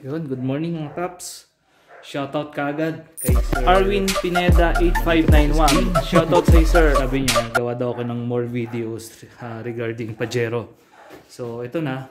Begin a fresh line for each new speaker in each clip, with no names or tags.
Yun, good morning mga paps. Shoutout kaagad kay Sir Arwin Pineda 8591. Shoutout sa sir. Sabi niya, gawa daw ako ng more videos regarding Pajero. So, ito na.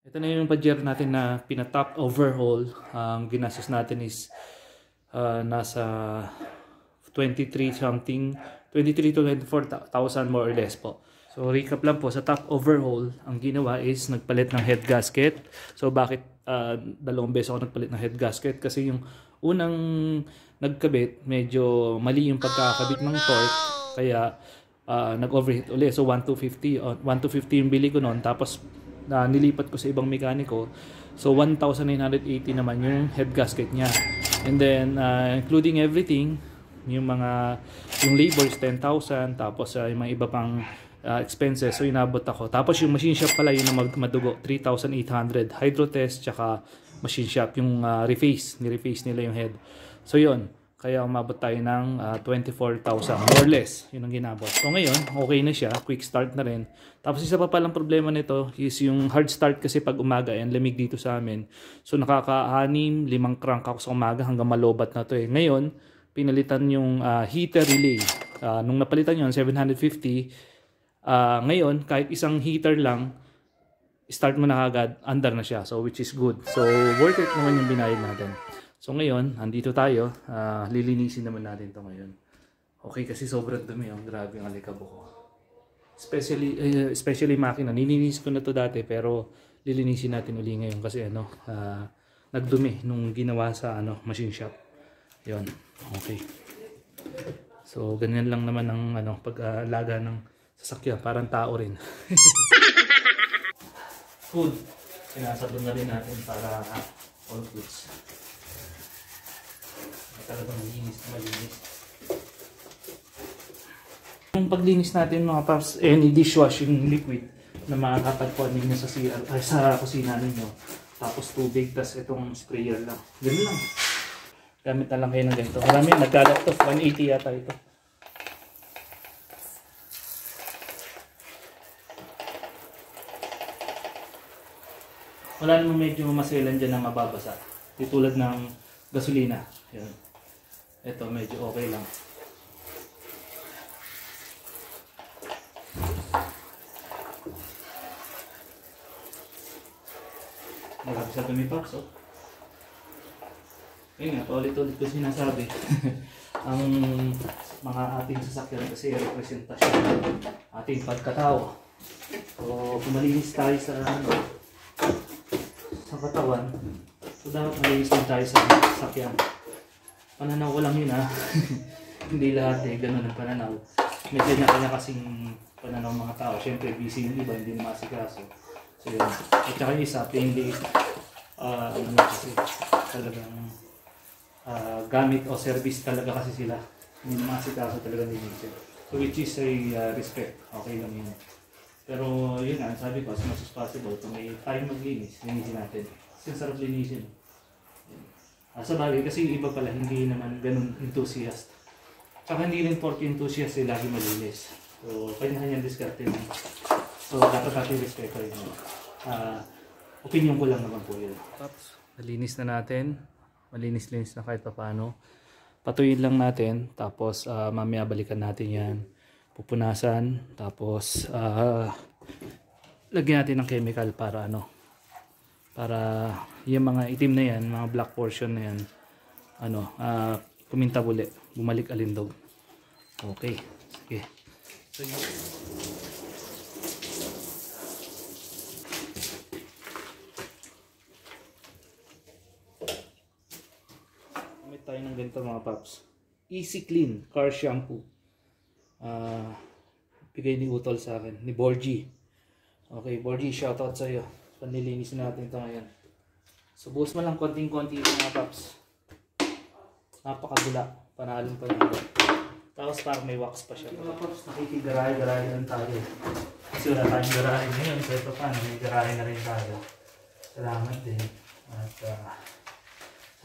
Ito na yung Pajero natin na pinatop overhaul. Ang ginastos natin is nasa 23 to 24,000 more or less po. So recap lang po, sa top overhaul, ang ginawa is nagpalit ng head gasket. So bakit dalawang beses ako nagpalit ng head gasket? Kasi yung unang nagkabit, medyo mali yung pagkakabit ng torque. Kaya nag-overheat ulit. So 1,250 yung bili ko noon. Tapos nilipat ko sa ibang mekaniko. So 1,980 naman yung head gasket niya. And then including everything, yung labor is 10,000, tapos yung mga iba pang expenses, so inabot ako. Tapos yung machine shop pala yun na madugo, 3,800. Hydro test tsaka machine shop, yung reface nila yung head. So yun, kaya umabot tayo ng 24,000 more or less, yun ang ginabot. So ngayon, okay na siya, quick start na rin. Tapos isa pa palang problema nito is yung hard start, kasi pag umaga, yan lamig dito sa amin. So nakaka-5 crank ako sa umaga hanggang malobat na to eh. Ngayon, pinalitan yung heater relay. Nung napalitan yun, 750. Ngayon, kahit isang heater lang, start mo na agad, under na siya. So which is good. So worth it naman yung binayad natin. So ngayon, andito tayo. Lilinisin naman natin to ngayon. Okay, kasi sobrang dumi. Grabe ang alikabok ko. Especially makina. Nilinis ko na to dati, pero lilinisin natin uli ngayon kasi nagdumi nung ginawa sa machine shop. Yun. Okay. So ganyan lang naman ang pag-alaga ng sasakyan. Parang tao rin. Food. Sinasabon na rin natin para all goods. Talagang malinis. Yung paglinis natin mga paps, any dishwashing liquid na makakatagpuan ninyo sa kusina ninyo. Tapos tubig, tas itong sprayer lang. Ganun lang. Gamit na lang kayo ng ganito. Marami, nagkalat to. 180 yata ito. Wala naman medyo maselan dyan na mababasa. Tulad ng gasolina. Yan. Ito medyo okay lang. Marami sa tumipaps, oh. Ayun nga, paulit-ulit ko sinasabi. Ang mga ating sasakyan kasi representasyon ng ating pagkatao. So, kung malinis tayo sa katawan, so dapat malinis din tayo sa sasakyan. Pananaw ko lang yun Hindi lahat ganun ang pananaw. May kanya-kanya kasing pananaw mga tao. Siyempre busy yung iba, hindi na masikaso. So yun. At saka yung isa, plainly kasi talagang gamit o service talaga kasi sila. Hindi na masikaso talaga nilinisip. So which is a respect. Okay lang yun. Pero yun nga, sabi ko, as much as possible, kung may time maglinis, linisin natin. Kasi sarap linisin. Sa bagay, kasi yung iba pala, hindi naman ganun enthusiast. Tsaka hindi rin pork enthusiast, lagi malinis. So, kanya-kanyang diskarte na. So, dapat natin respeto rin. Opinion ko lang naman po yun. Tapos, nalinis na natin. Malinis-linis na kahit pa paano. Patuyin lang natin. Tapos, mamaya balikan natin yan. Pupunasan. Tapos, lagyan natin ng chemical para para yung mga itim na yan, mga black portion na yan, kuminta uli, bumalik alindaw. Okay, sige. So, gamit tayo ng ganito mga paps. Easy Clean Car Shampoo. Bigay ni Utol sa akin, ni Borgie. Okay, Borgie, shoutout sa iyo. Panilinis natin ito ngayon. So, buhos mo lang konting-konti mga paps. Napakagula. Panalong pa lang. Tapos parang may wax pa siya. Mga paps, nakikigarahe-garahe lang tayo. Kasi wala tayong garahe ngayon. So, ito pa, may garahe na rin tayo. Salamat din. At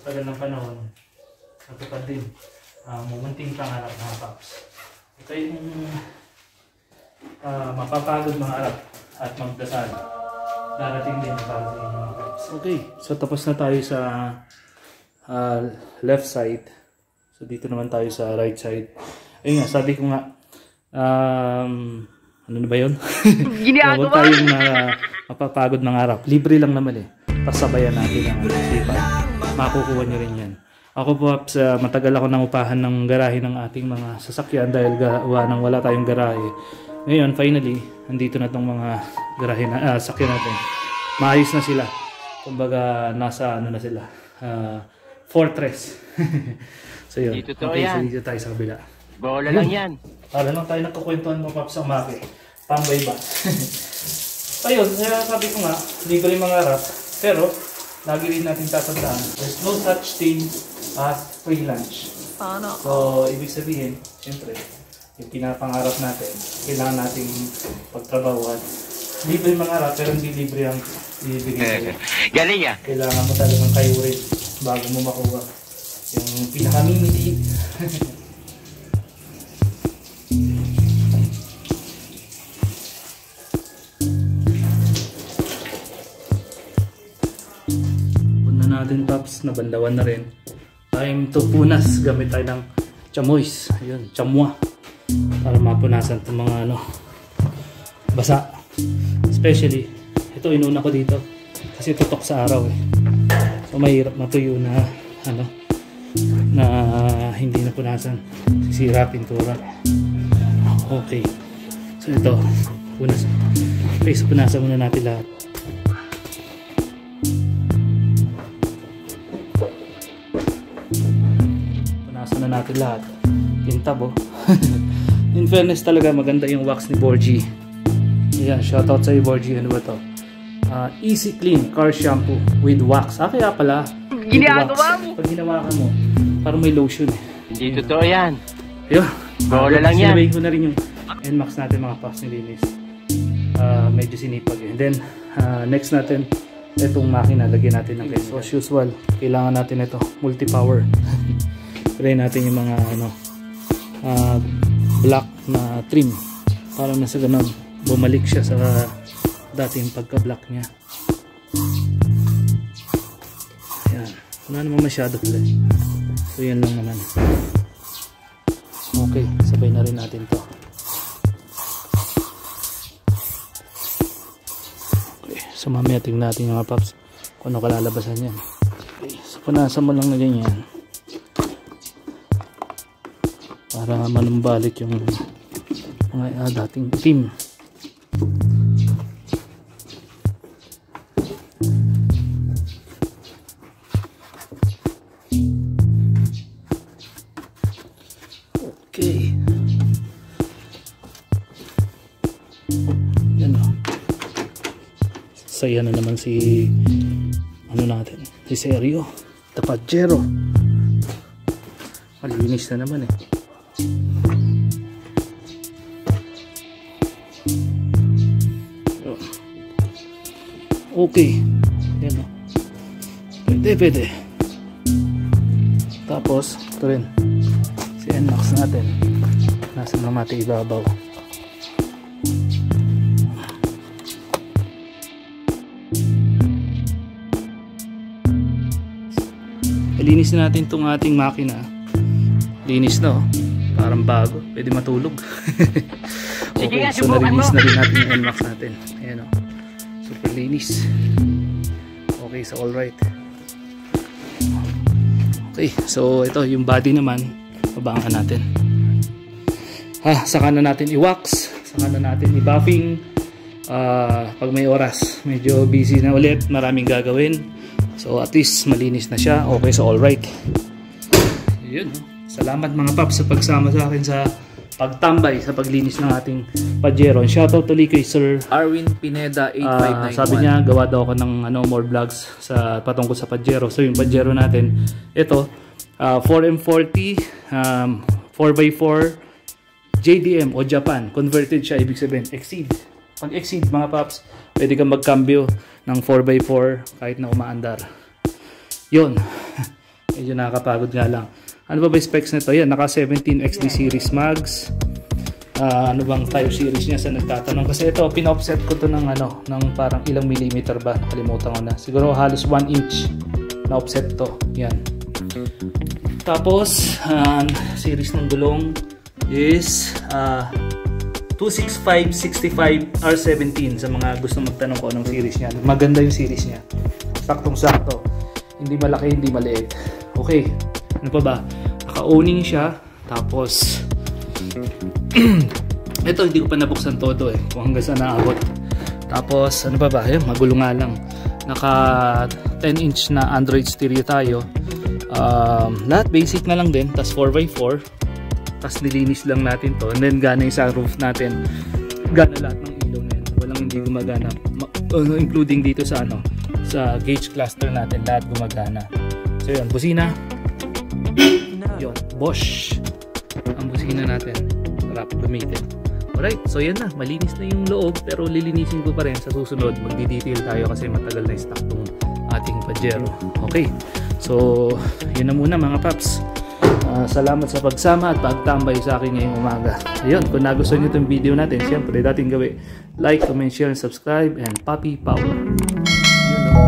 sa tagal ng panahon, natupad din. Mumunting pangarap mga paps. Ito yung mapapagod mangarap at magdasal. Darating din para sa inyo mga paps. Okay, so tapos na tayo sa left side. So dito naman tayo sa right side. Ayun nga, sabi ko nga, ano na ba yun? Huwag tayong mapapagod mangarap. Libre lang naman eh. Pasabayan natin ang isipan. Makukuha nyo rin yan. Ako po, matagal ako nangupahan ng garahe ng ating mga sasakyan dahil wala tayong garahe. Ngayon, finally, nandito na itong mga garahe na sasakyan natin. Maayos na sila. Kumbaga, nasa ano na sila. Fortress. So yun.
Dito
okay,
yan.
so dito tayo sa kabila.
Bola lang yan.
Para lang tayo nagkukwentuhan mo paps ang maki. Tambay ba? Ayun, sabi ko nga, libre mangarap. Pero, lagi rin natin tatandaan, there's no such thing as free lunch. So, ibig sabihin, siyempre, yung pinapangarap natin, kailangan nating pagtrabahuan. Libre mangarap, pero hindi libre ang ibibigay sa'yo.
Galing yan.
Kailangan mo talagang kayurin bago mo makuha yung pinakamimiti. Natin paps, nabandawan na rin. Time to punas, gamit tayo ng chamois, ayun, chamwa, para mapunasan itong mga ano, basa. Especially ito, inuna ko dito kasi tutok sa araw eh. So mahirap matuyo na ano, na hindi na punasan, sisira pintura. Okay, so ito, punas. Okay, so punasan muna natin lahat. Na natin lahat. Tintab oh. In fairness talaga, maganda yung wax ni Borgie. Ayan, shoutout sa iyo Borgie. Ano ba to? Easy Clean Car Shampoo with wax. Kaya pala ginagawa mo. Pag hinawakan mo, parang may lotion eh.
Hindi totoo yan.
Ayun.
Bola lang yan.
Sinabayin ko na rin yung NMAX natin mga paps nilinis. Medyo sinipag eh. And then, next natin, itong makina, lagyan natin ng case. So as usual, kailangan natin ito, multi-power. Try natin yung mga ano, black na trim para na sa ganun bumalik siya sa dating pagka-black niya. Ayan, wala naman masyado pala. So yan lang naman. Okay, sabay na rin natin to. Okay, so mamaya tingnan natin yung mga paps kung ano kalalabasan yan. Okay, so punasan mo lang na ganyan para manumbalik yung mga dating itim. Okay. Yan o. Saya na naman si ano natin, si Sergio Tapajero. Malinis na naman eh. Okay, yan o. Pwede. Tapos ito rin si NMAX natin, nasa namati ibabaw. Linis na natin itong ating makina. Linis na oh. Parang bago, pwede matulog. Okay, so nalinis na rin natin yung NMAX natin. Ayan o, super linis. Okay, so alright. Okay, so ito yung body naman, pabangan natin. Saka na natin i-wax, saka na natin i-buffing. Pag may oras, medyo busy na ulit, maraming gagawin. So at least malinis na siya. Okay, so alright. Yun. Salamat mga paps sa pagsama sa akin sa pagtambay sa paglinis ng ating Pajero. Shoutout tuloy kay Sir
Arwin Pineda 8591.
Sabi niya gawa daw ako ng more vlogs sa patungkol sa Pajero. So yung Pajero natin, ito 4M40 4x4 JDM o Japan. Converted siya, ibig sabihin exceed. Pag exceed mga paps, pwede kang magkambyo ng 4x4 kahit na umaandar. Yun. Medyo nakakapagod nga lang. Ano ba ba specs nito? Yan, naka 17 XD series mags. Ano bang tire series niya sa nagtatanong? Kasi ito, pina-offset ko to ng ano, ng parang ilang millimeter ba? Nakalimutan ko na. Siguro halos 1 inch na offset to. Yan. Tapos, series ng gulong is 265/65 R17 sa mga gusto magtanong ko anong series niya. Maganda yung series niya. Saktong-sakto. Hindi malaki, hindi maliit. Okay. Ano pa ba? Naka-owning siya. Tapos ito hindi ko pa nabuksan todo kung hanggang saan naabot. Tapos ano pa ba? Ayun, magulo nga lang. Naka 10 inch na Android stereo tayo. Lahat basic na lang din. Tapos 4x4. Tapos nilinis lang natin to. And then gana yung sa roof natin. Gana lahat ng ilaw na yun. Walang hindi gumagana. Including dito sa ano, sa gauge cluster natin. Lahat gumagana. So yun, busina. Yun, Bosch. Ang busina natin. Sarap gamitin. Alright, so yan na. Malinis na yung loob. Pero lilinisin ko pa rin sa susunod. Magdi-detail tayo kasi matagal na stock tong ating Pajero. Okay. So, yun na muna mga paps. Salamat sa pagsama at pagtambay sa akin ngayong umaga. Ayun, kung nagustuhan nyo itong video natin, siyempre dating gawin like, comment, share, and subscribe, and Papi Power. Yun, no?